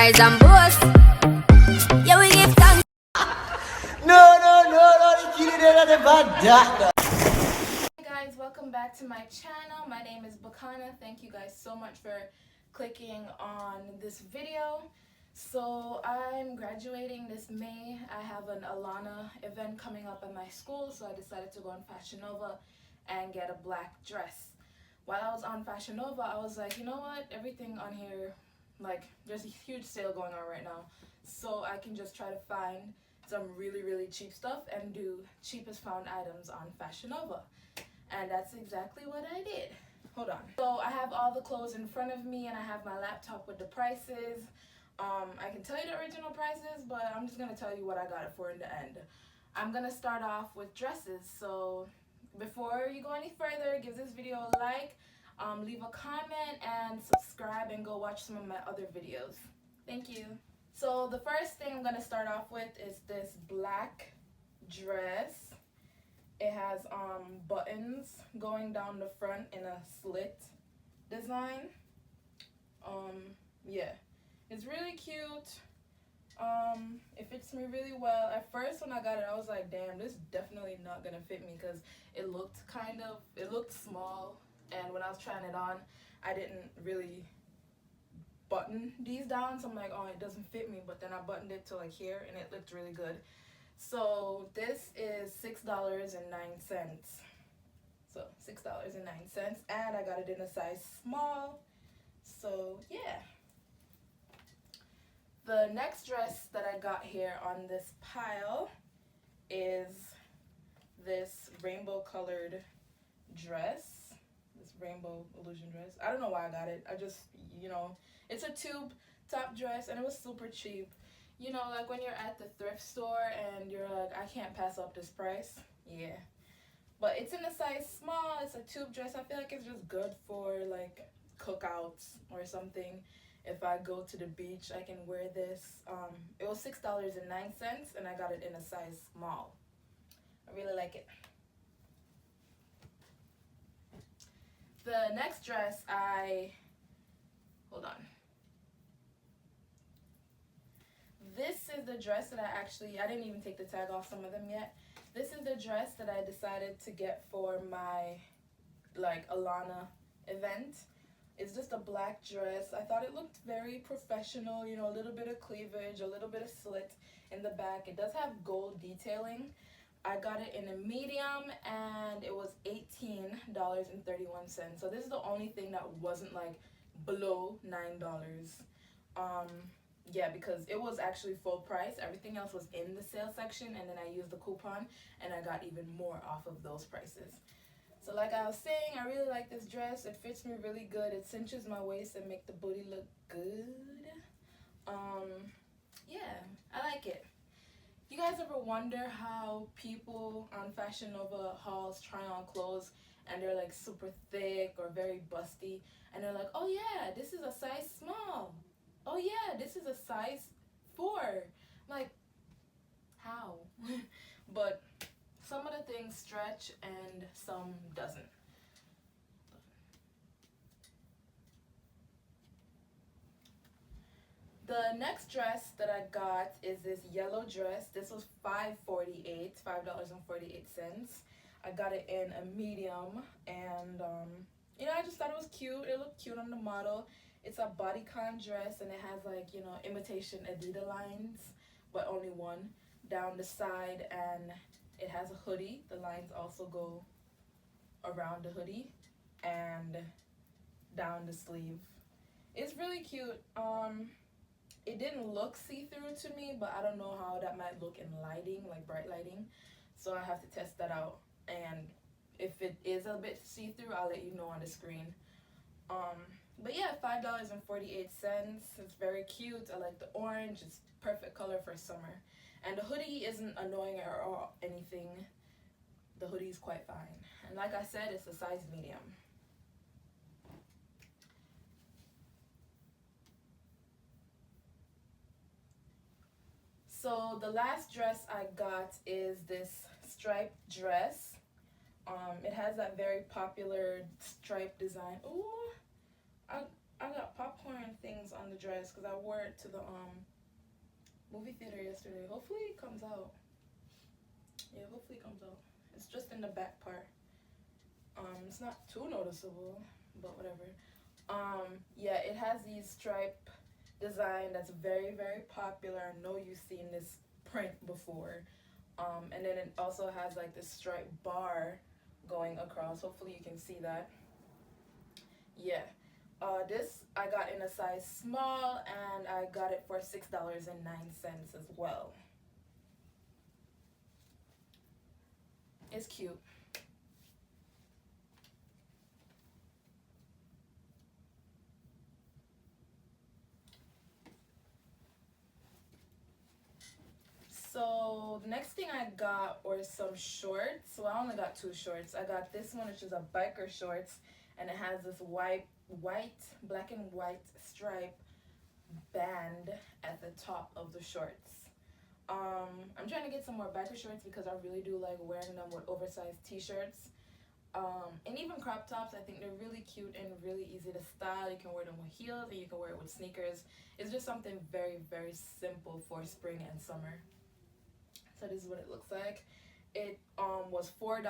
rise and boast. Yeah, we give thanks. No, the kid is the bad doctor. Hey guys, welcome back to my channel. My name is Bicana. Thank you guys so much for clicking on this video. So I'm graduating this May. I have an Alana event coming up at my school, so I decided to go on Fashion Nova and get a black dress. While I was on Fashion Nova, I was like, you know what, everything on here, like, there's a huge sale going on right now, so I can just try to find some really cheap stuff and do cheapest found items on Fashion Nova. And that's exactly what I did. Hold on. So I have all the clothes in front of me and I have my laptop with the prices. I can tell you the original prices, but I'm just gonna tell you what I got it for in the end. I'm gonna start off with dresses. So before you go any further, give this video a like, leave a comment, and subscribe, and go watch some of my other videos. Thank you. So the first thing I'm gonna start off with is this black dress. It has buttons going down the front in a slit design. Yeah, it's really cute. It fits me really well. At first when I got it, I was like, damn, this is definitely not gonna fit me, because it looked small, and when I was trying it on, I didn't really button these down, so I'm like, oh, it doesn't fit me. But then I buttoned it to like here and it looked really good. So this is $6.09. So $6.09, and I got it in a size small. So yeah. The next dress that I got here on this pile is this rainbow colored dress. This rainbow illusion dress. I don't know why I got it. I just, you know, it's a tube top dress and it was super cheap. You know, like when you're at the thrift store and you're like, I can't pass up this price. Yeah. But it's in a size small. It's a tube dress. I feel like it's just good for like cookouts or something. If I go to the beach, I can wear this. It was $6.09 and I got it in a size small. I really like it. The next dress hold on. This is the dress that I didn't even take the tag off some of them yet. This is the dress that I decided to get for my like Alana event. It's just a black dress. I thought it looked very professional, you know, a little bit of cleavage, a little bit of slit in the back. It does have gold detailing. I got it in a medium and it was $18.31. So this is the only thing that wasn't like below $9. Yeah, because it was actually full price. Everything else was in the sale section, and then I used the coupon and I got even more off of those prices. So like I was saying, I really like this dress. It fits me really good. It cinches my waist and make the booty look good. Yeah, I like it. You guys ever wonder how people on Fashion Nova hauls try on clothes and they're like super thick or very busty, and they're like, oh yeah, this is a size small. Oh yeah, this is a size 4. Like, how? But some of the things stretch and some doesn't. The next dress that I got is this yellow dress. This was $5.48. I got it in a medium, and you know, I just thought it was cute. It looked cute on the model. It's a bodycon dress, and it has like, you know, imitation Adidas lines, but only one down the side, and it has a hoodie. The lines also go around the hoodie and down the sleeve. It's really cute. It didn't look see-through to me, but I don't know how that might look in lighting, like bright lighting. So I have to test that out. And if it is a bit see-through, I'll let you know on the screen. But yeah, $5.48. It's very cute. I like the orange. It's perfect color for summer. And the hoodie isn't annoying or anything. The hoodie is quite fine. And like I said, it's a size medium. So the last dress I got is this striped dress. It has that very popular stripe design. Ooh, I got popcorn things on the dress because I wore it to the movie theater yesterday. Hopefully it comes out. Yeah, hopefully it comes out. It's just in the back part. It's not too noticeable, but whatever. Yeah, it has these stripe design that's very, very popular. I know you've seen this print before. And then it also has like this stripe bar going across. Hopefully you can see that. Yeah. This I got in a size small, and I got it for $6.09 as well. It's cute. So the next thing I got were some shorts. So I only got two shorts. I got this one, which is a biker shorts, and it has this black and white stripe band at the top of the shorts. I'm trying to get some more biker shorts because I really do like wearing them with oversized t-shirts. And even crop tops. I think they're really cute and really easy to style. You can wear them with heels and you can wear it with sneakers. It's just something very, very simple for spring and summer. So this is what it looks like. It was $4.87,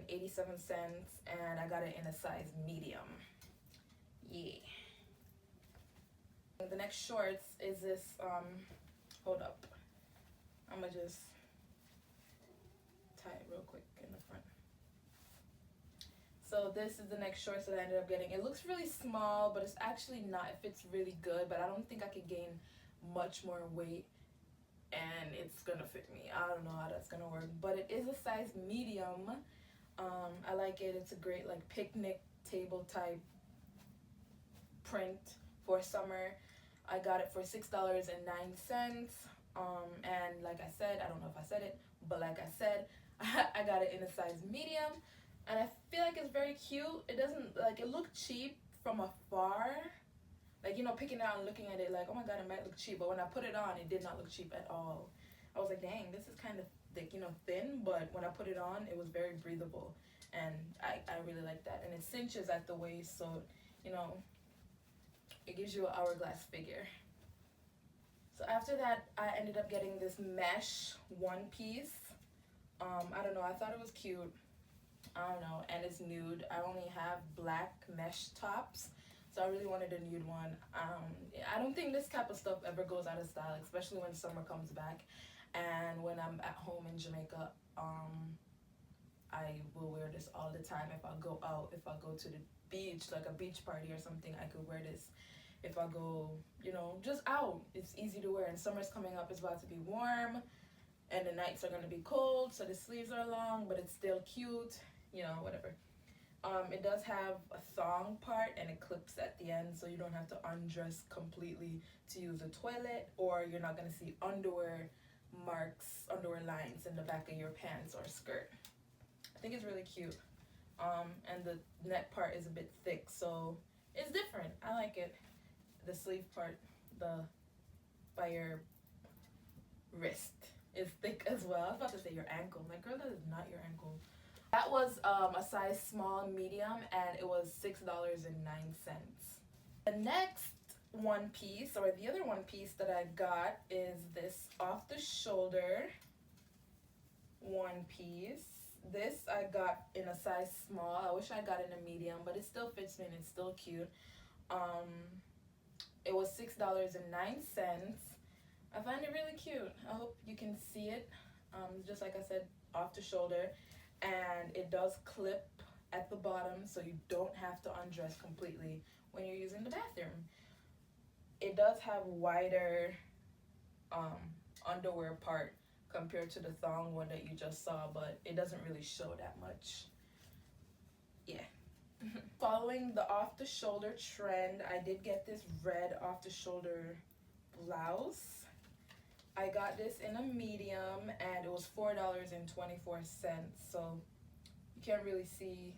and I got it in a size medium. Yeah. The next shorts is this, hold up. I'm gonna just tie it real quick in the front. So this is the next shorts that I ended up getting. It looks really small, but it's actually not. It fits really good, but I don't think I could gain much more weight and it's gonna fit me. I don't know how that's gonna work, but it is a size medium. I like it. It's a great like picnic table type print for summer. I got it for $6.09. And like I said, I don't know if I said it, but like I said, I got it in a size medium, and I feel like it's very cute. It doesn't like, it looked cheap from afar. Like, you know, picking it out and looking at it like, oh my god, it might look cheap. But when I put it on, it did not look cheap at all. I was like, dang, this is kind of thick, you know, thin. But when I put it on, it was very breathable. And I really like that. And it cinches at the waist, so, you know, it gives you an hourglass figure. So after that, I ended up getting this mesh one piece. I don't know, I thought it was cute. I don't know, and it's nude. I only have black mesh tops, so I really wanted a nude one. I don't think this type of stuff ever goes out of style, especially when summer comes back. And when I'm at home in Jamaica, I will wear this all the time. If I go out, if I go to the beach, like a beach party or something, I could wear this. If I go, you know, just out, it's easy to wear. And summer's coming up, it's about to be warm, and the nights are going to be cold, so the sleeves are long, but it's still cute, you know, whatever. It does have a thong part, and it clips at the end, so you don't have to undress completely to use the toilet, or you're not going to see underwear marks, underwear lines in the back of your pants or skirt. I think it's really cute. And the neck part is a bit thick, so it's different. I like it. The sleeve part, by your wrist, is thick as well. I was about to say your ankle. My girl, that is not your ankle. That was a size small medium, and it was $6.09. The next one piece, or the other one piece that I got, is this off the shoulder one piece. This I got in a size small. I wish I got it in a medium, but it still fits me and it's still cute. It was $6.09. I find it really cute. I hope you can see it. Just like I said, off the shoulder, and it does clip at the bottom, so you don't have to undress completely when you're using the bathroom. It does have wider underwear part compared to the thong one that you just saw, but it doesn't really show that much. Yeah. Following the off-the-shoulder trend, I did get this red off-the-shoulder blouse. I got this in a medium, and it was $4.24, so you can't really see,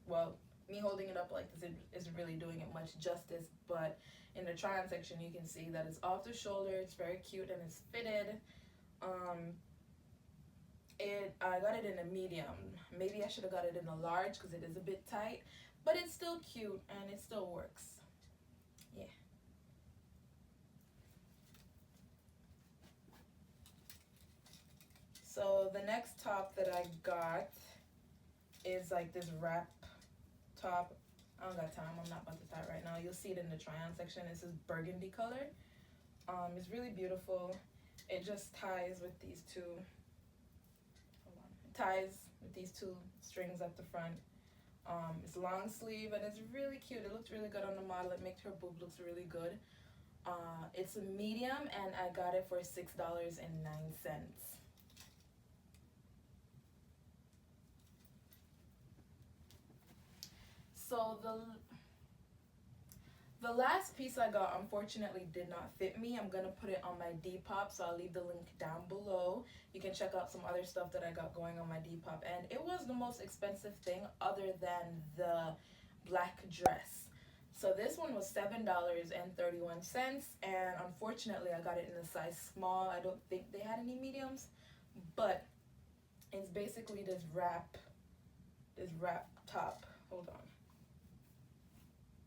well, me holding it up like this isn't really doing it much justice, but in the try-on section you can see that it's off the shoulder, it's very cute, and it's fitted. I got it in a medium. Maybe I should have got it in a large because it is a bit tight, but it's still cute and it still works. So the next top that I got is like this wrap top. I don't got time. I'm not about to tie it right now. You'll see it in the try-on section. This is burgundy color. It's really beautiful. It just ties with these two. Hold on. It ties with these two strings at the front. It's long sleeve and it's really cute. It looks really good on the model. It makes her boob looks really good. It's a medium and I got it for $6.09. So the last piece I got unfortunately did not fit me. I'm gonna put it on my Depop, so I'll leave the link down below. You can check out some other stuff that I got going on my Depop, and it was the most expensive thing other than the black dress. So this one was $7.31, and unfortunately I got it in a size small. I don't think they had any mediums, but it's basically this wrap top. Hold on.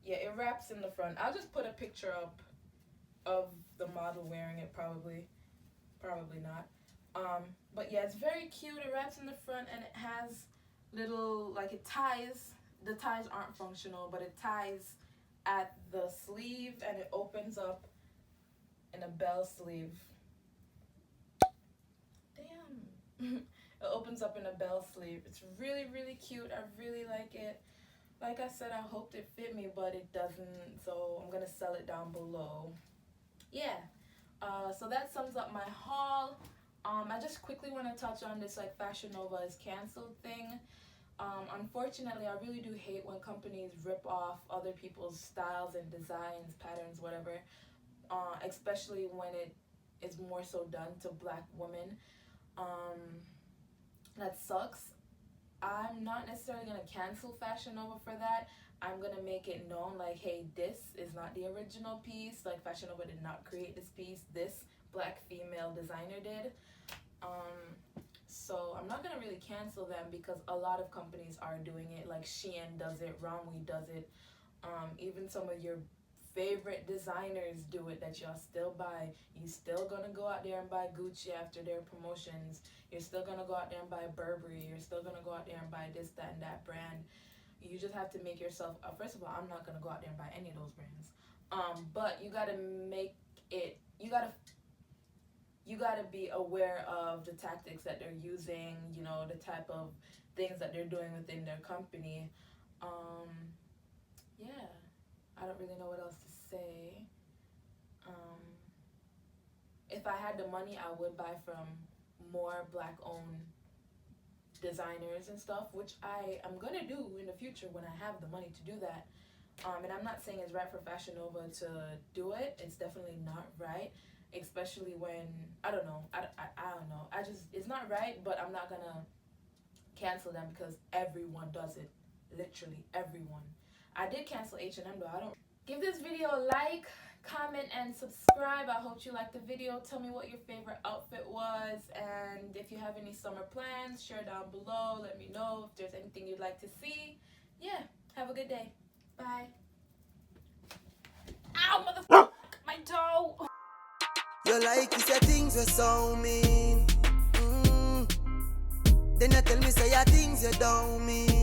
Yeah, it wraps in the front. I'll just put a picture up of the model wearing it, probably not. But yeah, it's very cute. It wraps in the front and it has little, like it ties. The ties aren't functional, but it ties at the sleeve and it opens up in a bell sleeve. Damn. It opens up in a bell sleeve. It's really, really cute. I really like it. Like I said, I hoped it fit me, but it doesn't, so I'm gonna sell it down below. Yeah, so that sums up my haul. I just quickly want to touch on this like Fashion Nova is canceled thing. Unfortunately, I really do hate when companies rip off other people's styles and designs, patterns, whatever, especially when it is more so done to black women. That sucks. I'm not necessarily going to cancel Fashion Nova for that. I'm going to make it known like, hey, this is not the original piece. Like, Fashion Nova did not create this piece. This black female designer did. So I'm not going to really cancel them because a lot of companies are doing it. Like Shein does it, Romwe does it. Even some of your favorite designers do it that y'all still buy. You still gonna go out there and buy Gucci after their promotions. You're still gonna go out there and buy Burberry. You're still gonna go out there and buy this, that, and that brand. You just have to make yourself, first of all, I'm not gonna go out there and buy any of those brands. But you gotta make it, you gotta be aware of the tactics that they're using, you know, the type of things that they're doing within their company. Yeah, I don't really know what else to say. If I had the money, I would buy from more black-owned designers and stuff, which I am gonna do in the future when I have the money to do that. And I'm not saying it's right for Fashion Nova to do it. It's definitely not right, especially when, I don't know, I don't know. It's not right, but I'm not gonna cancel them because everyone does it. Literally everyone. I did cancel H&M though. I don't. Give this video a like, comment, and subscribe. I hope you liked the video. Tell me what your favorite outfit was, and if you have any summer plans, share down below. Let me know if there's anything you'd like to see. Yeah, have a good day. Bye. Ow, motherfucker, my toe. You like you say things were so mean. Then you tell me say your things you don't mean.